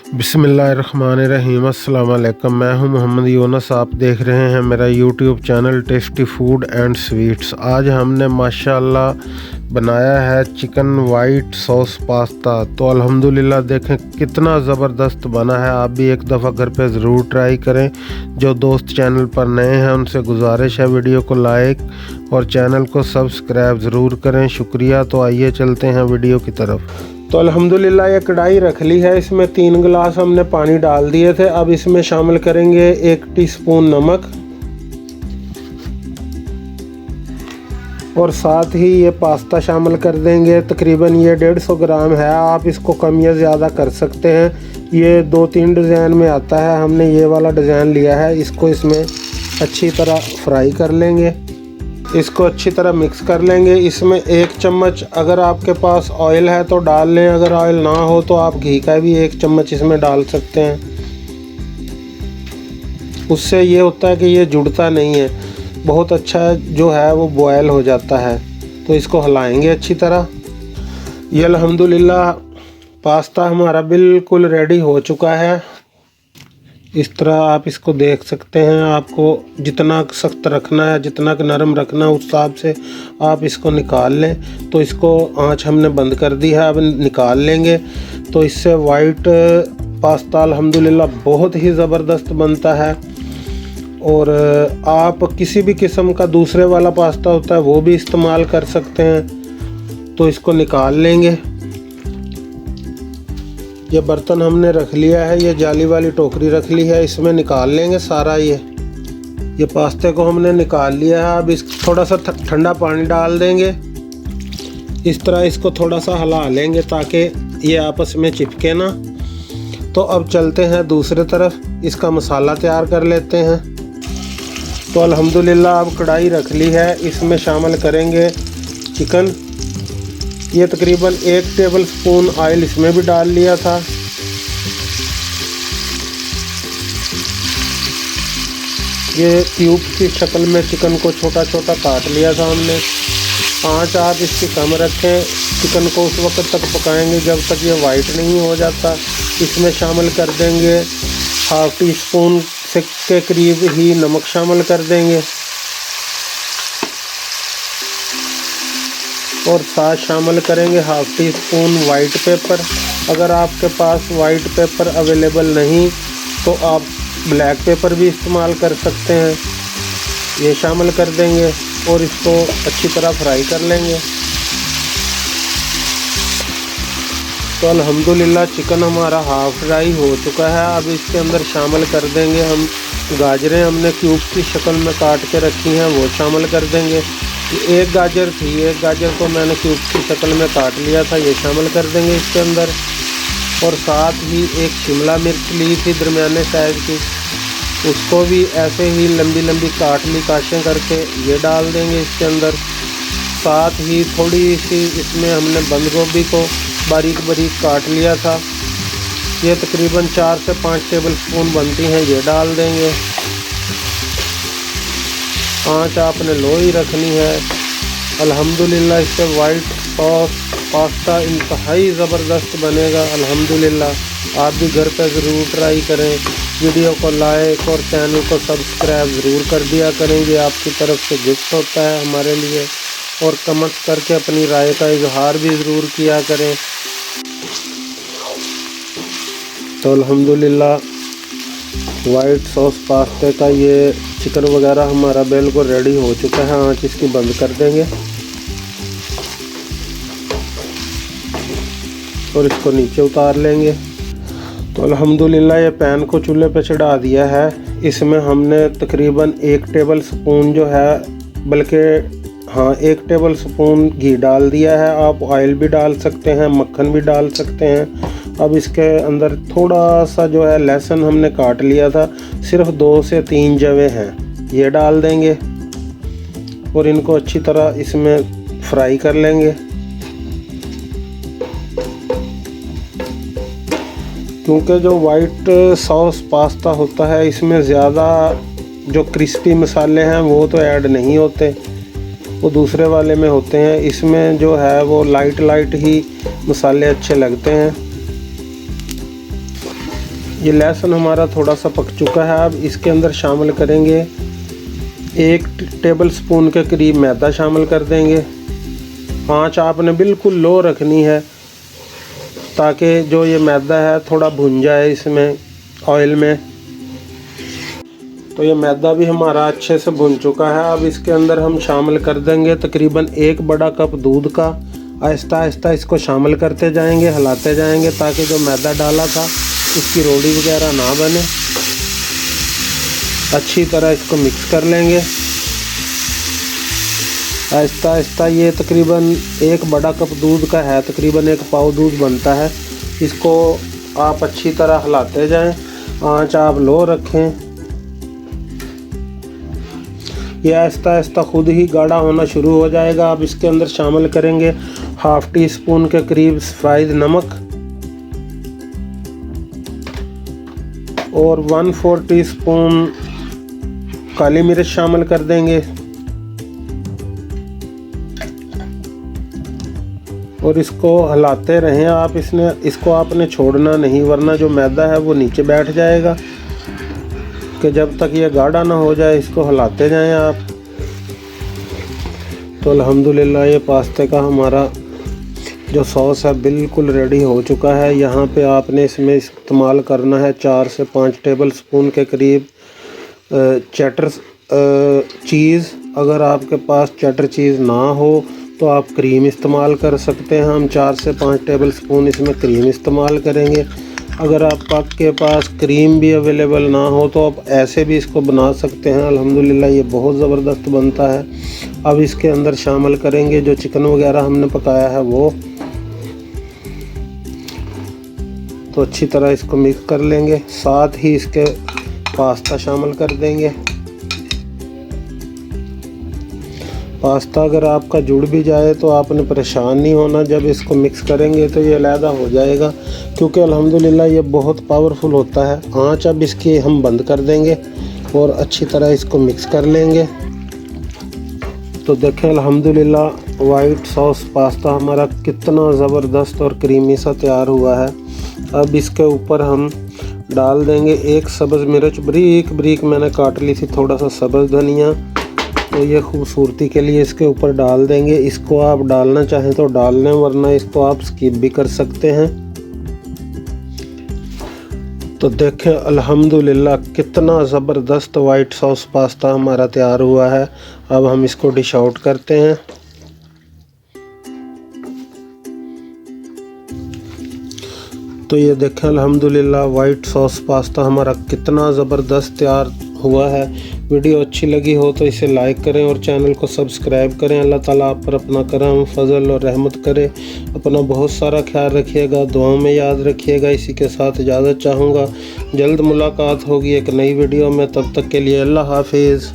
बिस्मिल्लाहिर्रहमानिर्रहीम। अस्सलाम वालेकुम। मैं हूं मोहम्मद यूनुस। आप देख रहे हैं मेरा YouTube channel tasty food and sweets. आज हमने माशाल्लाह बनाया है चिकन वाइट सॉस पास्ता। तो अल्हम्दुलिल्लाह देखें कितना ज़बरदस्त बना है। आप भी एक दफ़ा घर पे ज़रूर ट्राई करें। जो दोस्त चैनल पर नए हैं उनसे गुजारिश है वीडियो को लाइक और चैनल को सब्सक्राइब ज़रूर करें। शुक्रिया। तो आइए चलते हैं वीडियो की तरफ। तो अल्हम्दुलिल्लाह ये कढ़ाई रख ली है। इसमें 3 गिलास हमने पानी डाल दिए थे। अब इसमें शामिल करेंगे 1 टीस्पून नमक और साथ ही ये पास्ता शामिल कर देंगे। तकरीबन ये 150 ग्राम है। आप इसको कम या ज़्यादा कर सकते हैं। ये 2-3 डिज़ाइन में आता है। हमने ये वाला डिज़ाइन लिया है। इसको इसमें अच्छी तरह फ्राई कर लेंगे। इसको अच्छी तरह मिक्स कर लेंगे। इसमें 1 चम्मच अगर आपके पास ऑयल है तो डाल लें। अगर ऑयल ना हो तो आप घी का भी 1 चम्मच इसमें डाल सकते हैं। उससे ये होता है कि ये जुड़ता नहीं है, बहुत अच्छा जो है वो बॉयल हो जाता है। तो इसको हिलाएंगे अच्छी तरह। ये अल्हम्दुलिल्लाह पास्ता हमारा बिल्कुल रेडी हो चुका है। इस तरह आप इसको देख सकते हैं। आपको जितना सख्त रखना है, जितना नरम रखना है, उस हिसाब से आप इसको निकाल लें। तो इसको आंच हमने बंद कर दी है। अब निकाल लेंगे। तो इससे वाइट पास्ता अल्हम्दुलिल्लाह बहुत ही ज़बरदस्त बनता है। और आप किसी भी किस्म का दूसरे वाला पास्ता होता है वो भी इस्तेमाल कर सकते हैं। तो इसको निकाल लेंगे। ये बर्तन हमने रख लिया है। ये जाली वाली टोकरी रख ली है। इसमें निकाल लेंगे सारा ये पास्ते को हमने निकाल लिया है। अब इस थोड़ा सा ठंडा पानी डाल देंगे। इस तरह इसको थोड़ा सा हिला लेंगे ताकि ये आपस में चिपके ना। तो अब चलते हैं दूसरी तरफ। इसका मसाला तैयार कर लेते हैं। तो अल्हम्दुलिल्लाह अब कढ़ाई रख ली है। इसमें शामिल करेंगे चिकन। ये तकरीबन 1 टेबल स्पून ऑयल इसमें भी डाल लिया था। ये क्यूब की शक्ल में चिकन को छोटा छोटा काट लिया था हमने। आंच आप इसकी कम रखें। चिकन को उस वक्त तक पकाएंगे जब तक ये वाइट नहीं हो जाता। इसमें शामिल कर देंगे 1/2 टीस्पून के करीब ही नमक शामिल कर देंगे और साथ शामिल करेंगे 1/2 टीस्पून वाइट पेपर। अगर आपके पास वाइट पेपर अवेलेबल नहीं तो आप ब्लैक पेपर भी इस्तेमाल कर सकते हैं। ये शामिल कर देंगे और इसको अच्छी तरह फ्राई कर लेंगे। तो अल्हम्दुलिल्लाह चिकन हमारा हाफ फ्राई हो चुका है। अब इसके अंदर शामिल कर देंगे हम गाजरें हमने क्यूब की शक्ल में काट के रखी हैं, वो शामिल कर देंगे। 1 गाजर थी, 1 गाजर को मैंने क्यूब की शक्ल में काट लिया था, ये शामिल कर देंगे इसके अंदर। और साथ ही 1 शिमला मिर्च ली थी दरमियाने साइज़ की, उसको भी ऐसे ही लंबी लंबी काट ली काशें करके, ये डाल देंगे इसके अंदर। साथ ही थोड़ी सी इसमें हमने बंद गोभी को बारीक बारीक काट लिया था। ये तकरीबन 4 से 5 टेबल स्पून बनती हैं, ये डाल देंगे। आंच आपने लो ही रखनी है। अल्हम्दुलिल्लाह इससे वाइट सॉस पास्ता इंतहाई ज़बरदस्त बनेगा। अल्हम्दुलिल्लाह आप भी घर पर ज़रूर ट्राई करें। वीडियो को लाइक और चैनल को सब्सक्राइब ज़रूर कर दिया करें। ये आपकी तरफ से गिफ्ट होता है हमारे लिए। और कमेंट करके अपनी राय का इजहार भी ज़रूर किया करें। तो अल्हम्दुलिल्लाह वाइट सॉस पास्ते का ये चिकन वगैरह हमारा बिल्कुल रेडी हो चुका है। आंच इसकी बंद कर देंगे और इसको नीचे उतार लेंगे। तो अल्हम्दुलिल्लाह ये पैन को चूल्हे पे चढ़ा दिया है। इसमें हमने तकरीबन 1 टेबल स्पून जो है, बल्कि 1 टेबल स्पून घी डाल दिया है। आप ऑयल भी डाल सकते हैं, मक्खन भी डाल सकते हैं। अब इसके अंदर थोड़ा सा जो है लहसुन हमने काट लिया था, सिर्फ 2 से 3 जवे हैं, ये डाल देंगे और इनको अच्छी तरह इसमें फ्राई कर लेंगे। क्योंकि जो वाइट सॉस पास्ता होता है इसमें ज़्यादा जो क्रिस्पी मसाले हैं वो तो ऐड नहीं होते, वो दूसरे वाले में होते हैं। इसमें जो है वो लाइट ही मसाले अच्छे लगते हैं। ये लहसुन हमारा थोड़ा सा पक चुका है। अब इसके अंदर शामिल करेंगे 1 टेबल स्पून के करीब मैदा शामिल कर देंगे। आँच आपने बिल्कुल लो रखनी है ताकि जो ये मैदा है थोड़ा भुन जाए इसमें ऑयल में। तो ये मैदा भी हमारा अच्छे से भुन चुका है। अब इसके अंदर हम शामिल कर देंगे तकरीबन 1 बड़ा कप दूध का। आहिस्ता आहिस्ता इसको शामिल करते जाएंगे, हिलाते जाएंगे ताकि जो मैदा डाला था इसकी रोटी वगैरह ना बने। अच्छी तरह इसको मिक्स कर लेंगे आहिस्ता आहिस्ता। ये तकरीबन 1 बड़ा कप दूध का है, तकरीबन 1 पाव दूध बनता है। इसको आप अच्छी तरह हिलाते जाएं, आँच आप लो रखें। ये आहिस्ता आहिस्ता खुद ही गाढ़ा होना शुरू हो जाएगा। अब इसके अंदर शामिल करेंगे 1/2 टीस्पून के करीब सफ़ेद नमक और 1/4 टीस्पून काली मिर्च शामिल कर देंगे और इसको हिलाते रहें आप। इसको आपने छोड़ना नहीं, वरना जो मैदा है वो नीचे बैठ जाएगा। कि जब तक ये गाढ़ा ना हो जाए इसको हिलाते जाएं आप। तो अल्हम्दुलिल्लाह ये पास्ते का हमारा जो सॉस है बिल्कुल रेडी हो चुका है। यहाँ पे आपने इसमें इस्तेमाल करना है 4 से 5 टेबल स्पून के करीब चेडर चीज़। अगर आपके पास चेडर चीज़ ना हो तो आप क्रीम इस्तेमाल कर सकते हैं। हम 4 से 5 टेबल स्पून इसमें क्रीम इस्तेमाल करेंगे। अगर आपके पास क्रीम भी अवेलेबल ना हो तो आप ऐसे भी इसको बना सकते हैं। अल्हम्दुलिल्लाह ये बहुत ज़बरदस्त बनता है। अब इसके अंदर शामिल करेंगे जो चिकन वगैरह हमने पकाया है वो। तो अच्छी तरह इसको मिक्स कर लेंगे, साथ ही इसके पास्ता शामिल कर देंगे। पास्ता अगर आपका जुड़ भी जाए तो आपने परेशान नहीं होना, जब इसको मिक्स करेंगे तो ये अलहदा हो जाएगा, क्योंकि अल्हम्दुलिल्लाह ये बहुत पावरफुल होता है। आँच अब इसकी हम बंद कर देंगे और अच्छी तरह इसको मिक्स कर लेंगे। तो देखें अल्हम्दुलिल्लाह वाइट सॉस पास्ता हमारा कितना ज़बरदस्त और क्रीमी सा तैयार हुआ है। अब इसके ऊपर हम डाल देंगे 1 सब्ज़ मिर्च, बारीक बारीक मैंने काट ली थी, थोड़ा सा सब्ज़ धनिया। तो ये खूबसूरती के लिए इसके ऊपर डाल देंगे। इसको आप डालना चाहें तो डाल लें, वरना इसको आप स्किप भी कर सकते हैं। तो देखें अल्हम्दुलिल्लाह कितना ज़बरदस्त वाइट सॉस पास्ता हमारा तैयार हुआ है। अब हम इसको डिश आउट करते हैं। तो ये देखें अल्हम्दुलिल्लाह वाइट सॉस पास्ता हमारा कितना ज़बरदस्त तैयार हुआ है। वीडियो अच्छी लगी हो तो इसे लाइक करें और चैनल को सब्सक्राइब करें। अल्लाह ताला आप पर अपना करम फजल और रहमत करे। अपना बहुत सारा ख्याल रखिएगा, दुआओं में याद रखिएगा। इसी के साथ इजाज़त चाहूँगा। जल्द मुलाकात होगी एक नई वीडियो में, तब तक के लिए अल्लाह हाफिज़।